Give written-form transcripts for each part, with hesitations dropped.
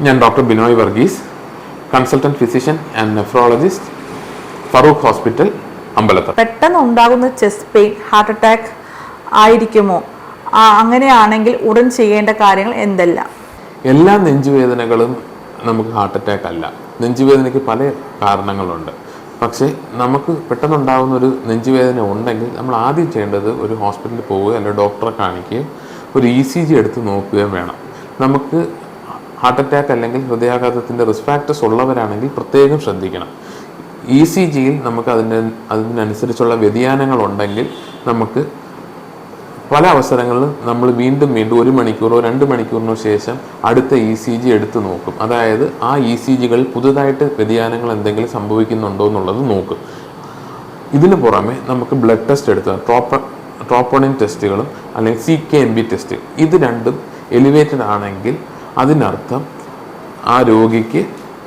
ഞാൻ doctor Binoy Varghese, consultant physician and nephrologist, Farooq hospital, Ambalathara. പെട്ടെന്ന് ഉണ്ടാകുന്ന ചെസ്റ്റ് പെയിൻ ഹാർട്ട് അറ്റാക്ക് ആയിരിക്കുമോ? അങ്ങനെയാണെങ്കിൽ ഉടൻ ചെയ്യേണ്ട കാര്യങ്ങൾ എന്തെല്ലാം? എല്ലാ നെഞ്ചുവേദനകളും നമുക്ക് ഹാർട്ട് അറ്റാക്ക് അല്ല. നെഞ്ചുവേദനയ്ക്ക് പല കാരണങ്ങളുണ്ട്. പക്ഷേ നമുക്ക് പെട്ടെന്നുണ്ടാകുന്ന ഒരു നെഞ്ചുവേദന ഉണ്ടെങ്കിൽ നമ്മൾ ആദ്യം ചെയ്യേണ്ടത് ഒരു ഹോസ്പിറ്റലിൽ പോവുകയോ അല്ലെങ്കിൽ ഡോക്ടറെ കാണിക്കുകയോ ഒരു ECG എടുത്ത് നോക്കുകയും വേണം. നമുക്ക് ഹാർട്ട് അറ്റാക്ക് അല്ലെങ്കിൽ ഹൃദയാഘാതത്തിൻ്റെ റിസ്ക് ഫാക്ടേഴ്സ് ഉള്ളവരാണെങ്കിൽ പ്രത്യേകം ശ്രദ്ധിക്കണം. ECGയിൽ നമുക്ക് അതിനനുസരിച്ചുള്ള വ്യതിയാനങ്ങളുണ്ടെങ്കിൽ നമുക്ക് പല അവസരങ്ങളിലും നമ്മൾ വീണ്ടും 1 മണിക്കൂറോ 2 മണിക്കൂറിനോ ശേഷം അടുത്ത ECG എടുത്ത് നോക്കും. അതായത് ആ ECGകളിൽ പുതുതായിട്ട് വ്യതിയാനങ്ങൾ എന്തെങ്കിലും സംഭവിക്കുന്നുണ്ടോ എന്നുള്ളത് നോക്കും. ഇതിനു പുറമെ നമുക്ക് ബ്ലഡ് ടെസ്റ്റ് എടുത്ത് ട്രോപ്പോണിൻ ടെസ്റ്റുകളും അല്ലെങ്കിൽ CKMB ടെസ്റ്റ്, ഇത് രണ്ടും എലിവേറ്റഡ് ആണെങ്കിൽ അതിനർത്ഥം ആ രോഗിക്ക്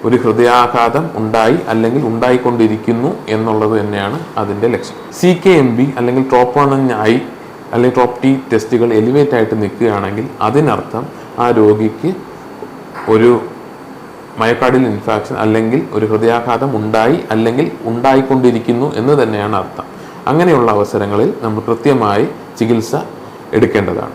ഒരു ഹൃദയാഘാതം ഉണ്ടായി അല്ലെങ്കിൽ ഉണ്ടായിക്കൊണ്ടിരിക്കുന്നു എന്നുള്ളത് തന്നെയാണ് അതിൻ്റെ ലക്ഷ്യം. CKMB അല്ലെങ്കിൽ ട്രോപ്പോണിൻ I അല്ലെങ്കിൽ ട്രോപ്പ് T ടെസ്റ്റുകൾ എലിവേറ്റ് ആയിട്ട് നിൽക്കുകയാണെങ്കിൽ അതിനർത്ഥം ആ രോഗിക്ക് ഒരു മയോകാർഡിയൽ ഇൻഫാക്ഷൻ അല്ലെങ്കിൽ ഒരു ഹൃദയാഘാതം ഉണ്ടായി അല്ലെങ്കിൽ ഉണ്ടായിക്കൊണ്ടിരിക്കുന്നു എന്ന് തന്നെയാണ് അർത്ഥം. അങ്ങനെയുള്ള അവസരങ്ങളിൽ നമ്മൾ കൃത്യമായി ചികിത്സ എടുക്കേണ്ടതാണ്.